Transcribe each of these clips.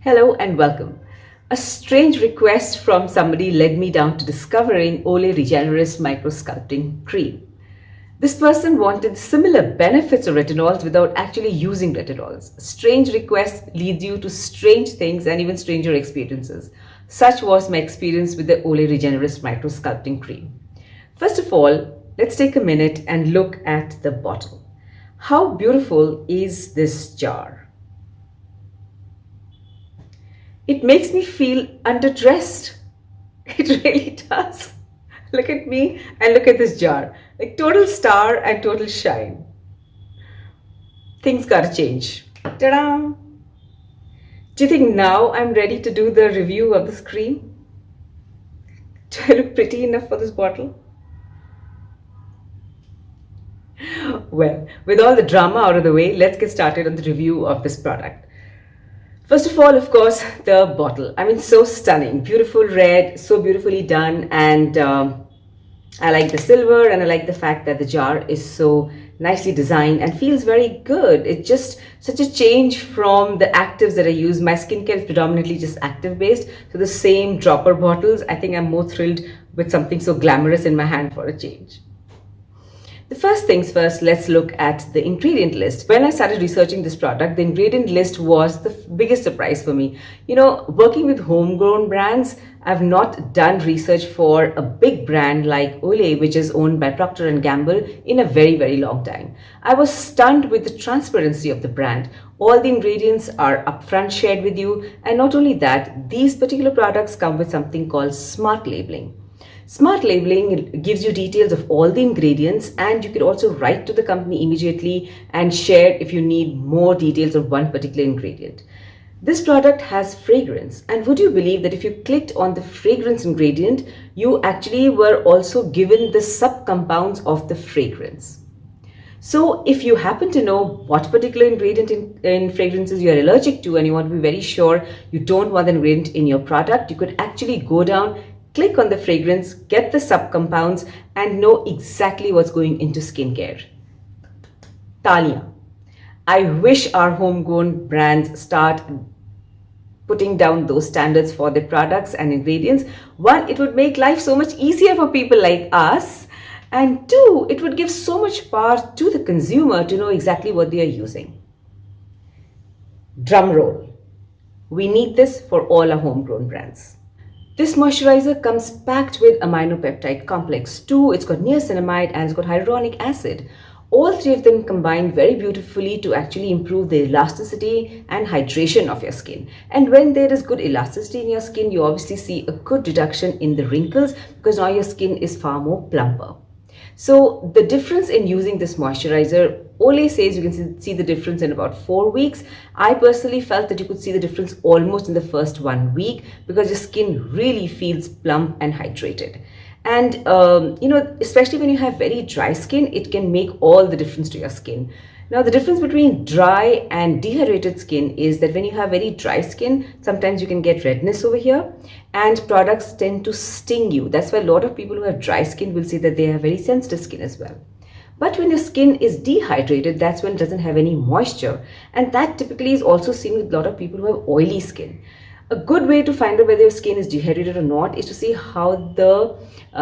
Hello and welcome. A strange request from somebody led me down to discovering Olay Regenerist Micro-Sculpting Cream. This person wanted similar benefits of retinols without actually using retinols. A strange request leads you to strange things and even stranger experiences. Such was my experience with the Olay Regenerist Micro-Sculpting Cream. First of all, let's take a minute and look at the bottle. How beautiful is this jar? It makes me feel underdressed. It really does. Look at me and look at this jar. Like total star and total shine. Things gotta change. Ta-da! Do you think now I'm ready to do the review of this cream? Do I look pretty enough for this bottle? Well, with all the drama out of the way, let's get started on the review of this product. First of all, of course, the bottle. I mean, so stunning, beautiful red, so beautifully done. And I like the silver and I like the fact that the jar is so nicely designed and feels very good. It's just such a change from the actives that I use. My skincare is predominantly just active based. So the same dropper bottles, I think I'm more thrilled with something so glamorous in my hand for a change. The first things first, let's look at the ingredient list. When I started researching this product, the ingredient list was the biggest surprise for me. You know, working with homegrown brands, I've not done research for a big brand like Olay, which is owned by Procter & Gamble, in a very, very long time. I was stunned with the transparency of the brand. All the ingredients are upfront shared with you. And not only that, these particular products come with something called smart labeling. Smart labeling gives you details of all the ingredients, and you can also write to the company immediately and share if you need more details of one particular ingredient. This product has fragrance, and would you believe that if you clicked on the fragrance ingredient, you actually were also given the subcompounds of the fragrance. So if you happen to know what particular ingredient in fragrances you're allergic to and you want to be very sure you don't want the ingredient in your product, you could actually go down, click on the fragrance, get the subcompounds, and know exactly what's going into skincare. Talia. I wish our homegrown brands start putting down those standards for their products and ingredients. One, it would make life so much easier for people like us. And two, it would give so much power to the consumer to know exactly what they are using. Drum roll. We need this for all our homegrown brands. This moisturizer comes packed with aminopeptide complex 2, it's got niacinamide and it's got hyaluronic acid. All three of them combine very beautifully to actually improve the elasticity and hydration of your skin. And when there is good elasticity in your skin, you obviously see a good reduction in the wrinkles because now your skin is far more plumper. So the difference in using this moisturizer, Olay says you can see the difference in about 4 weeks. I personally felt that you could see the difference almost in the first 1 week because your skin really feels plump and hydrated. And, especially when you have very dry skin, it can make all the difference to your skin. Now, the difference between dry and dehydrated skin is that when you have very dry skin, sometimes you can get redness over here and products tend to sting you. That's why a lot of people who have dry skin will say that they have very sensitive skin as well. But when your skin is dehydrated, that's when it doesn't have any moisture. And that typically is also seen with a lot of people who have oily skin. A good way to find out whether your skin is dehydrated or not is to see how the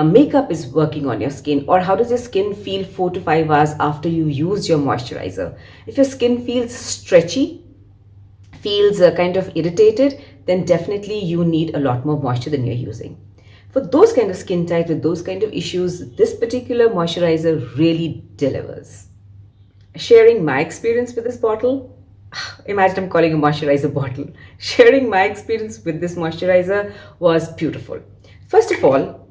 makeup is working on your skin, or how does your skin feel 4 to 5 hours after you use your moisturizer. If your skin feels stretchy, feels kind of irritated, then definitely you need a lot more moisture than you're using. For those kind of skin types with those kind of issues, this particular moisturizer really delivers. Sharing my experience with this bottle, imagine I'm calling a moisturizer bottle. Sharing my experience with this moisturizer was beautiful. First of all,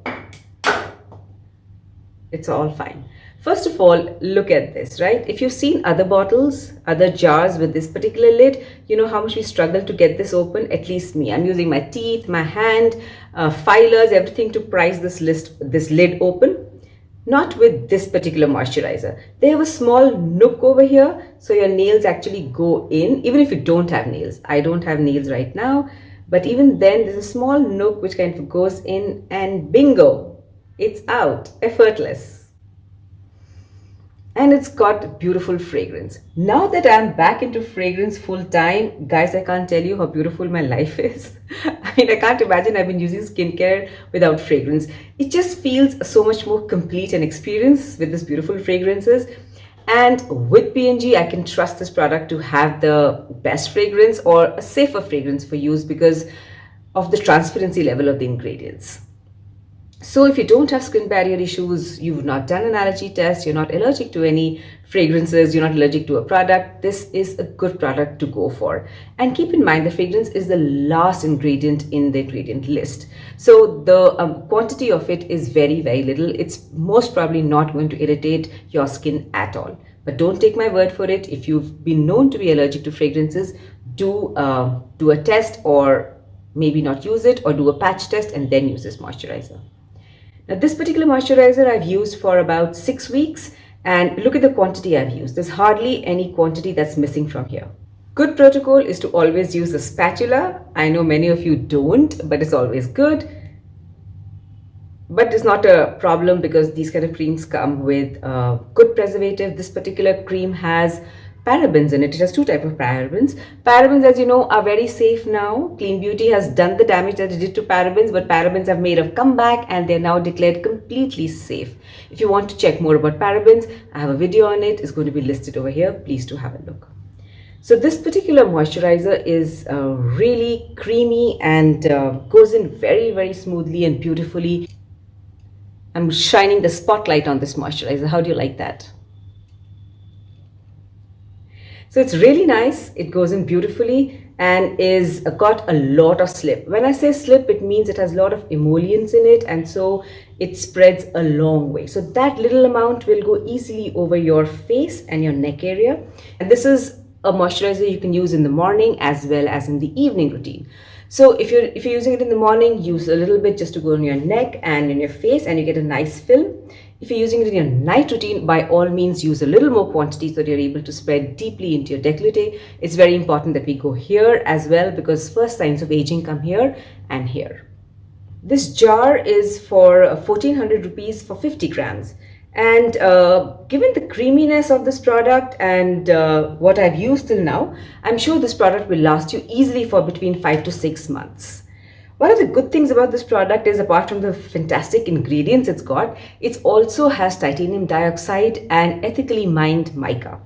it's all fine. First of all, look at this, right? If you've seen other bottles, other jars with this particular lid, you know how much we struggle to get this open, at least me. I'm using my teeth, my hand, filers, everything to prise this lid open. Not with this particular moisturizer. They have a small nook over here, so your nails actually go in, even if you don't have nails. I don't have nails right now, but even then there's a small nook which kind of goes in and bingo, it's out, effortless. and it's got beautiful fragrance. Now that I'm back into fragrance full time, guys, I can't tell you how beautiful my life is. I mean, I can't imagine I've been using skincare without fragrance. It just feels so much more complete an experience with these beautiful fragrances. And with P&G, I can trust this product to have the best fragrance or a safer fragrance for use because of the transparency level of the ingredients. So if you don't have skin barrier issues, you've not done an allergy test, you're not allergic to any fragrances, you're not allergic to a product, this is a good product to go for. And keep in mind, the fragrance is the last ingredient in the ingredient list. So the quantity of it is very, very little. It's most probably not going to irritate your skin at all. But don't take my word for it. If you've been known to be allergic to fragrances, do a test, or maybe not use it, or do a patch test and then use this moisturizer. Now, this particular moisturizer I've used for about 6 weeks, and look at the quantity I've used. There's hardly any quantity that's missing from here. Good protocol is to always use a spatula. I know many of you don't, but it's always good. But it's not a problem because these kind of creams come with good preservative. This particular cream has parabens in it. It has 2 types of parabens. Parabens, as you know, are very safe now. Clean Beauty has done the damage that it did to parabens, but parabens have made a comeback and they're now declared completely safe. If you want to check more about parabens, I have a video on it. It's going to be listed over here. Please do have a look. So this particular moisturizer is really creamy and goes in very, very smoothly and beautifully. I'm shining the spotlight on this moisturizer. How do you like that? So it's really nice. It goes in beautifully and is got a lot of slip. When I say slip, it means it has a lot of emollients in it, and so it spreads a long way. So that little amount will go easily over your face and your neck area. And this is a moisturizer you can use in the morning as well as in the evening routine. So if you're using it in the morning, use a little bit just to go on your neck and in your face, and you get a nice film. If you're using it in your night routine, by all means use a little more quantity so that you're able to spread deeply into your décolleté. It's very important that we go here as well because first signs of aging come here and here. This jar is for 1400 rupees for 50 grams. And given the creaminess of this product and what I've used till now, I'm sure this product will last you easily for between 5 to 6 months. One of the good things about this product is, apart from the fantastic ingredients it's got, it also has titanium dioxide and ethically mined mica.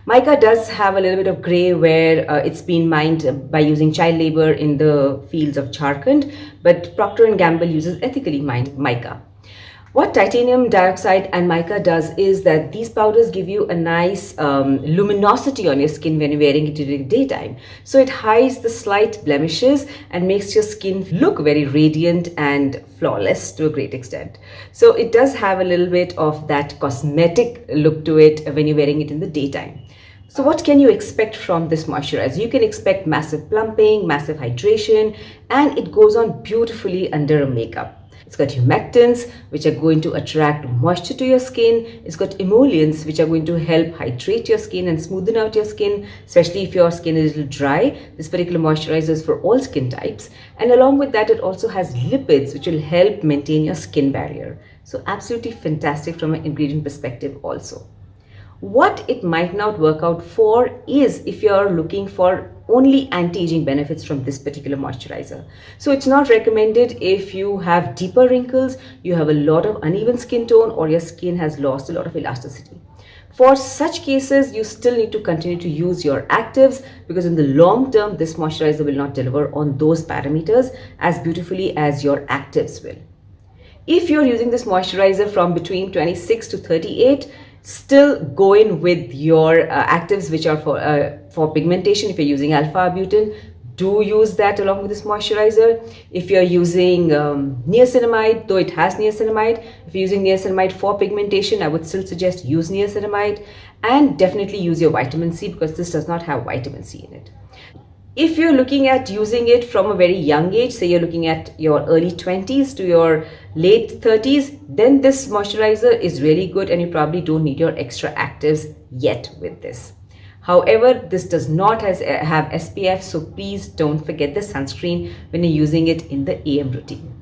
Mica does have a little bit of gray where it's been mined by using child labor in the fields of Jharkhand, but Procter & Gamble uses ethically mined mica. What titanium dioxide and mica does is that these powders give you a nice luminosity on your skin when you're wearing it during the daytime. So it hides the slight blemishes and makes your skin look very radiant and flawless to a great extent. So it does have a little bit of that cosmetic look to it when you're wearing it in the daytime. So what can you expect from this moisturizer? You can expect massive plumping, massive hydration, and it goes on beautifully under a makeup. It's got humectants, which are going to attract moisture to your skin. It's got emollients, which are going to help hydrate your skin and smoothen out your skin, especially if your skin is a little dry. This particular moisturizer is for all skin types. And along with that, it also has lipids, which will help maintain your skin barrier. So absolutely fantastic from an ingredient perspective also. What it might not work out for is if you're looking for only anti-aging benefits from this particular moisturizer. So it's not recommended if you have deeper wrinkles, you have a lot of uneven skin tone, or your skin has lost a lot of elasticity. For such cases, you still need to continue to use your actives because in the long term, this moisturizer will not deliver on those parameters as beautifully as your actives will. If you're using this moisturizer from between 26 to 38, still go in with your actives which are for pigmentation. If you're using alpha-arbutin, do use that along with this moisturizer. If you're using niacinamide, though it has niacinamide, if you're using niacinamide for pigmentation, I would still suggest use niacinamide, and definitely use your vitamin C because this does not have vitamin C in it. If you're looking at using it from a very young age, say you're looking at your early 20s to your late 30s, then this moisturizer is really good and you probably don't need your extra actives yet with this. However, this does not have SPF, so please don't forget the sunscreen when you're using it in the AM routine.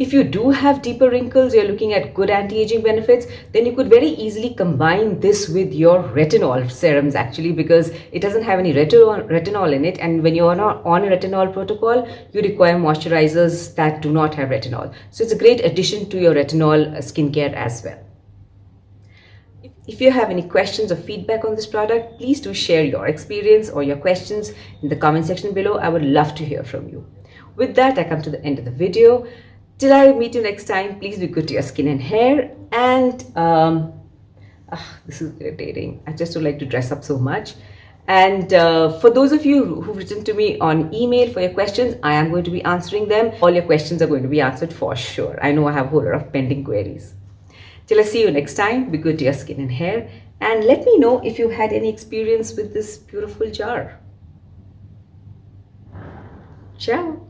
If you do have deeper wrinkles, you're looking at good anti-aging benefits, then you could very easily combine this with your retinol serums actually, because it doesn't have any retinol in it, and when you're not on a retinol protocol, you require moisturizers that do not have retinol. So it's a great addition to your retinol skincare as well. If you have any questions or feedback on this product, please do share your experience or your questions in the comment section below. I would love to hear from you. With that, I come to the end of the video. Till I meet you next time, please be good to your skin and hair. And this is irritating. I just would like to dress up so much. And for those of you who've written to me on email for your questions, I am going to be answering them. All your questions are going to be answered for sure. I know I have a whole lot of pending queries. Till I see you next time, be good to your skin and hair, and let me know if you had any experience with this beautiful jar. Ciao.